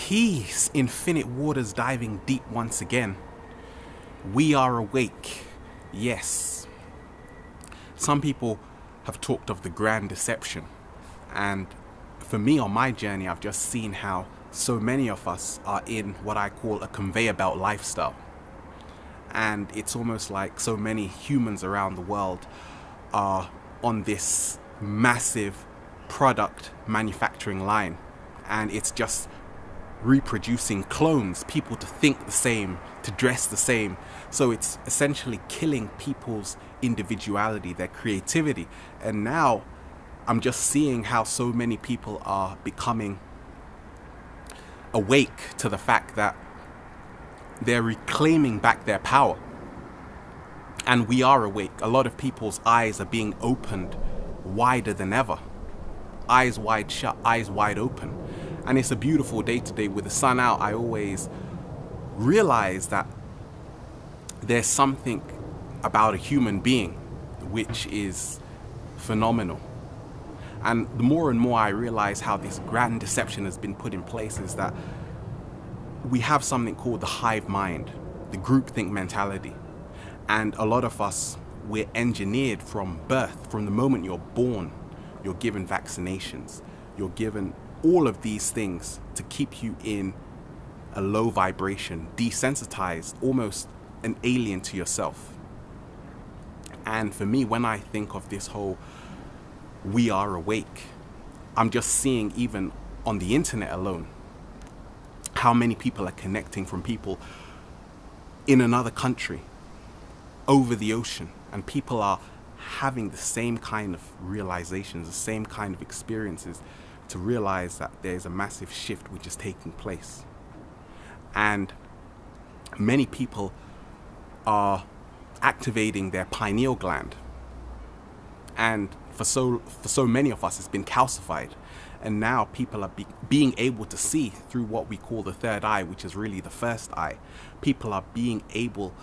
Peace, infinite waters diving deep once again. We are awake. Yes. Some people have talked of the grand deception. And for me on my journey, I've just seen how so many of us are in what I call a conveyor belt lifestyle. And it's almost like so many humans around the world are on this massive product manufacturing line. And it's just reproducing clones, people to think the same, to dress the same. So it's essentially killing people's individuality, their creativity. And now I'm just seeing how so many people are becoming awake to the fact that they're reclaiming back their power. And we are awake. A lot of people's eyes are being opened wider than ever. Eyes wide shut, eyes wide open. And it's a beautiful day today with the sun out. I always realize that there's something about a human being which is phenomenal. And the more and more I realize how this grand deception has been put in place is that we have something called the hive mind, the groupthink mentality. And a lot of us, we're engineered from birth. From the moment you're born, you're given vaccinations, you're given all of these things to keep you in a low vibration, desensitized, almost an alien to yourself. And for me, when I think of this whole we are awake, I'm just seeing, even on the internet alone, how many people are connecting from people in another country, over the ocean, and people are having the same kind of realizations, the same kind of experiences, to realize that there's a massive shift which is taking place. And many people are activating their pineal gland, and for so many of us it's been calcified, and now people are being able to see through what we call the third eye, which is really the first eye. People are being able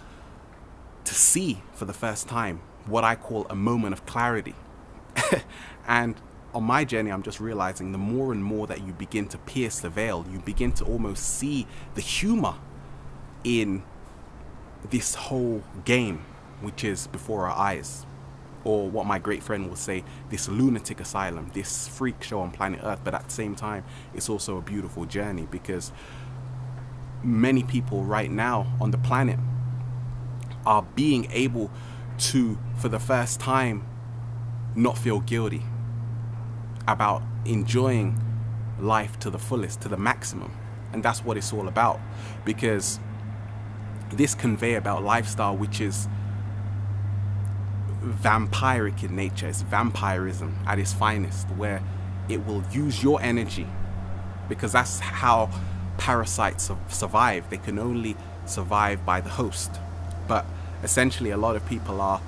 to see for the first time what I call a moment of clarity. And on my journey, I'm just realizing the more and more that you begin to pierce the veil, you begin to almost see the humor in this whole game, which is before our eyes. Or what my great friend will say, this lunatic asylum, this freak show on planet Earth. But at the same time, it's also a beautiful journey, because many people right now on the planet are being able to, for the first time, not feel guilty about enjoying life to the fullest, to the maximum. And that's what it's all about, because this conveyor belt lifestyle, which is vampiric in nature, it's vampirism at its finest, where it will use your energy, because that's how parasites survive. They can only survive by the host. But essentially a lot of people are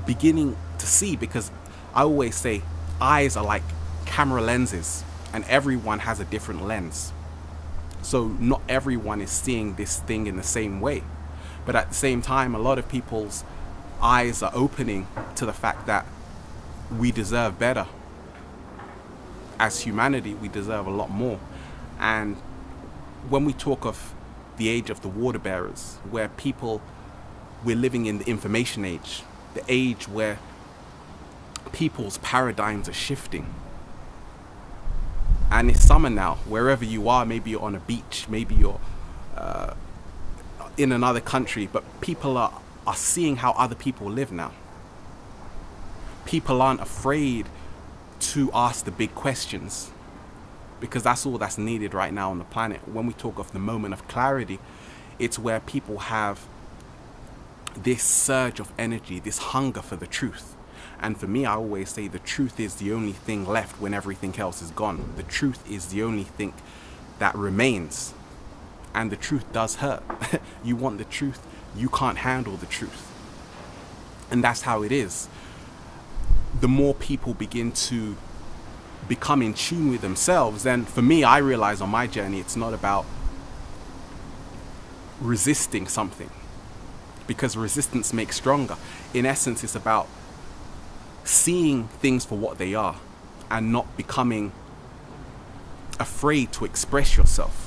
beginning to see, because I always say eyes are like camera lenses, and everyone has a different lens. So not everyone is seeing this thing in the same way. But at the same time, a lot of people's eyes are opening to the fact that we deserve better. As humanity, we deserve a lot more. And when we talk of the age of the water bearers, where we're living in the information age, the age where people's paradigms are shifting. And it's summer now, wherever you are. Maybe you're on a beach, maybe you're in another country, but people are seeing how other people live now. People aren't afraid to ask the big questions, because that's all that's needed right now on the planet. When we talk of the moment of clarity, it's where people have this surge of energy, this hunger for the truth. And for me, I always say the truth is the only thing left when everything else is gone. The truth is the only thing that remains. And the truth does hurt. You want the truth, you can't handle the truth. And that's how it is. The more people begin to become in tune with themselves, then for me, I realize on my journey, it's not about resisting something, because resistance makes stronger. In essence, it's about seeing things for what they are and not becoming afraid to express yourself.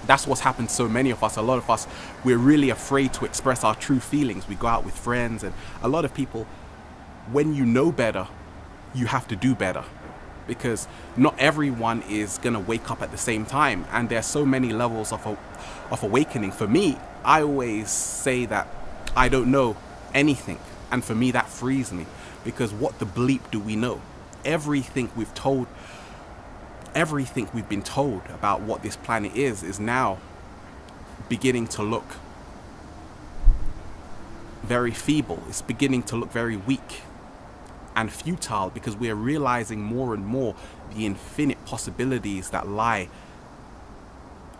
That's what's happened to so many of us. A lot of us, we're really afraid to express our true feelings. We go out with friends, and a lot of people, when you know better, you have to do better, because not everyone is going to wake up at the same time, and there's so many levels of awakening. For me, I always say that I don't know anything, and for me that frees me, because what the bleep do we know? Everything we've been told about what this planet is now beginning to look very feeble. It's beginning to look very weak and futile, because we are realizing more and more the infinite possibilities that lie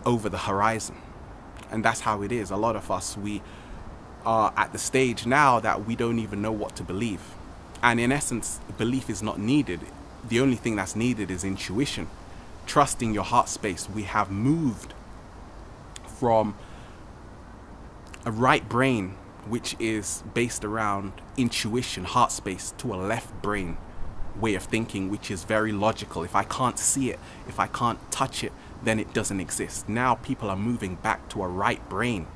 over the horizon. And that's how it is. A lot of us, we are at the stage now that we don't even know what to believe. And in essence, belief is not needed. The only thing that's needed is intuition. Trusting your heart space. We have moved from a right brain, which is based around intuition, heart space, to a left brain way of thinking, which is very logical. If I can't see it, if I can't touch it, then it doesn't exist. Now people are moving back to a right brain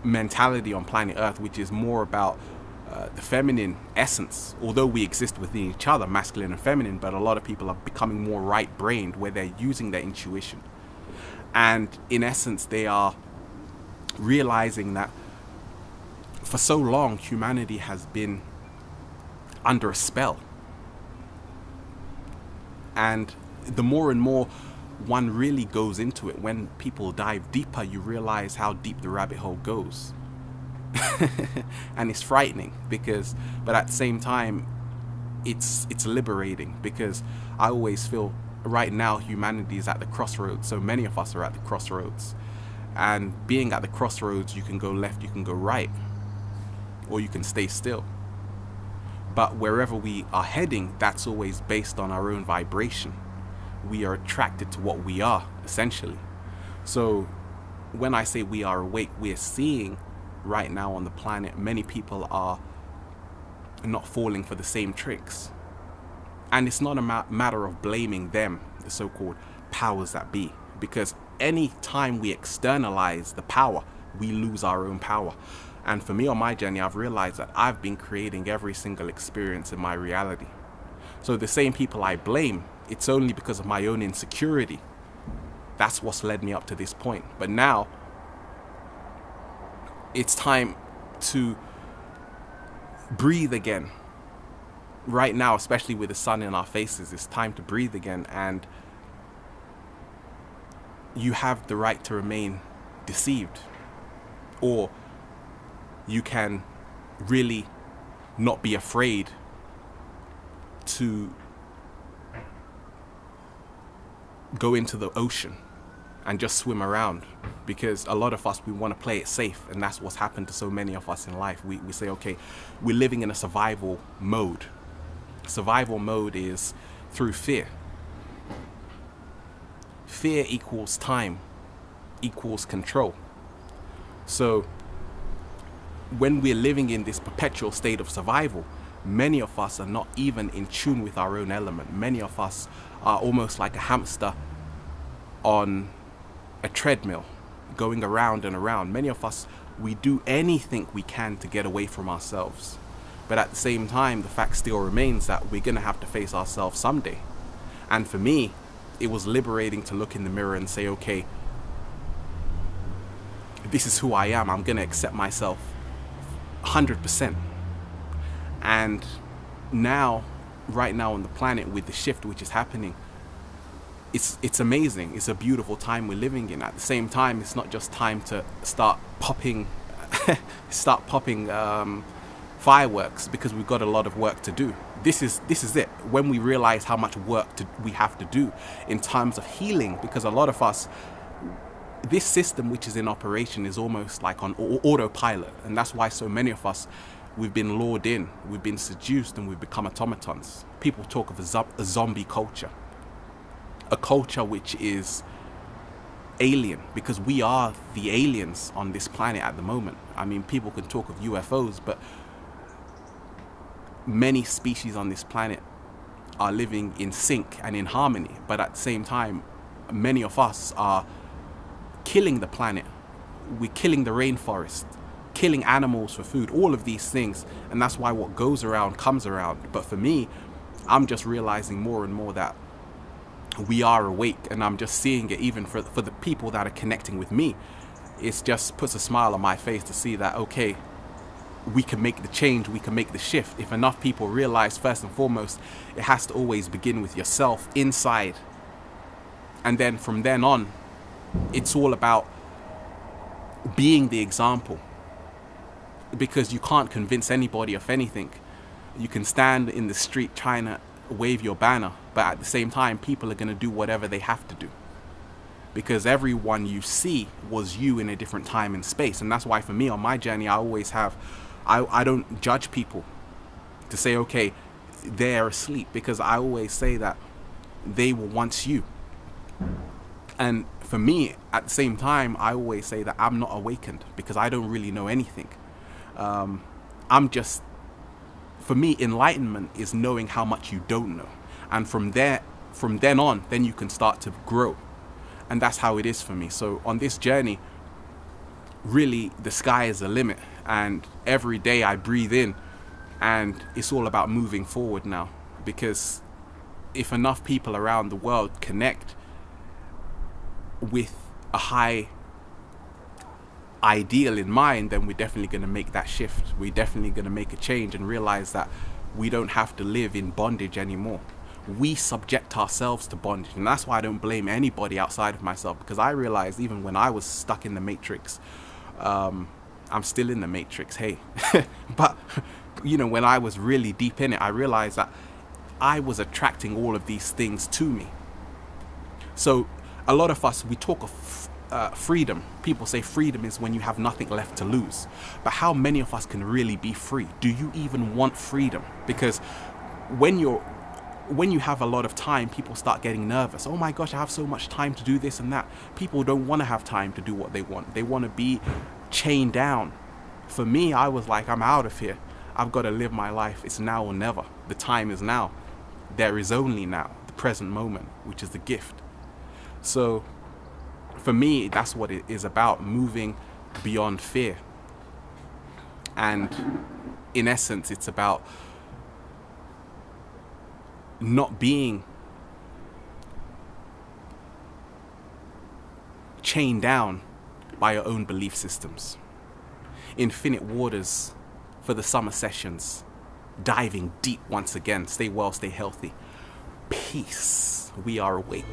mentality on planet Earth, which is more about the feminine essence. Although we exist within each other, masculine and feminine, but a lot of people are becoming more right-brained, where they're using their intuition. And in essence, they are realizing that for so long, humanity has been under a spell. And the more and more one really goes into it, when people dive deeper, you realize how deep the rabbit hole goes. And it's frightening, but at the same time, it's liberating, because I always feel right now humanity is at the crossroads. So many of us are at the crossroads, and being at the crossroads, you can go left, you can go right, or you can stay still. But wherever we are heading, that's always based on our own vibration. We are attracted to what we are, essentially. So when I say we are awake, we're seeing right now on the planet, many people are not falling for the same tricks. And it's not a matter of blaming them, the so-called powers that be, because any time we externalize the power, we lose our own power. And for me on my journey, I've realized that I've been creating every single experience in my reality. So the same people I blame, it's only because of my own insecurity. That's what's led me up to this point. But now, it's time to breathe again. Right now, especially with the sun in our faces, it's time to breathe again. And you have the right to remain deceived. Or you can really not be afraid to go into the ocean and just swim around, because a lot of us, we want to play it safe, and that's what's happened to so many of us in life. We say, okay, we're living in a survival mode. Survival mode is through fear. Fear equals time, equals control. So when we're living in this perpetual state of survival, many of us are not even in tune with our own element. Many of us are almost like a hamster on a treadmill, going around and around. Many of us, we do anything we can to get away from ourselves. But at the same time, the fact still remains that we're going to have to face ourselves someday. And for me, it was liberating to look in the mirror and say, okay, this is who I am. I'm going to accept myself 100%. And now, right now on the planet, with the shift which is happening, it's amazing. It's a beautiful time we're living in. At the same time, it's not just time to start popping fireworks, because we've got a lot of work to do. This is it. When we realize how much work we have to do in terms of healing, because a lot of us, this system which is in operation is almost like on autopilot, and that's why so many of us, we've been lured in, we've been seduced, and we've become automatons. People talk of a zombie culture. A culture which is alien, because we are the aliens on this planet at the moment. I mean, people can talk of UFOs, but many species on this planet are living in sync and in harmony, but at the same time, many of us are killing the planet. We're killing the rainforest, killing animals for food, all of these things. And that's why what goes around comes around. But for me, I'm just realizing more and more that we are awake, and I'm just seeing it even for the people that are connecting with me. It just puts a smile on my face to see that, okay, we can make the change, we can make the shift. If enough people realize, first and foremost, it has to always begin with yourself inside. And then from then on, it's all about being the example. Because you can't convince anybody of anything. You can stand in the street trying to wave your banner, but at the same time, people are going to do whatever they have to do. Because everyone you see was you in a different time and space. And that's why for me on my journey, I always have, I don't judge people to say, okay, they're asleep, because I always say that they were once you. And for me, at the same time, I always say that I'm not awakened, because I don't really know anything. I'm just, for me, enlightenment is knowing how much you don't know. And from then on, then you can start to grow. And that's how it is for me. So on this journey, really, the sky is the limit. And every day I breathe in, and it's all about moving forward now. Because if enough people around the world connect with a high ideal in mind, then we're definitely going to make that shift. We're definitely going to make a change and realize that we don't have to live in bondage anymore. We subject ourselves to bondage, and that's why I don't blame anybody outside of myself, because I realized even when I was stuck in the matrix, I'm still in the matrix, hey. But you know, when I was really deep in it, I realized that I was attracting all of these things to me. So a lot of us, we talk of freedom. People say freedom is when you have nothing left to lose. But how many of us can really be free? Do you even want freedom? Because when you have a lot of time, people start getting nervous. Oh my gosh, I have so much time to do this and that. People don't want to have time to do what they want. They want to be chained down. For me, I was like, I'm out of here. I've got to live my life. It's now or never. The time is now. There is only now, the present moment, which is the gift. So for me, that's what it is about, moving beyond fear. And in essence, it's about not being chained down by your own belief systems. Infinite waters for the summer sessions. Diving deep once again. Stay well, stay healthy. Peace. We are awake.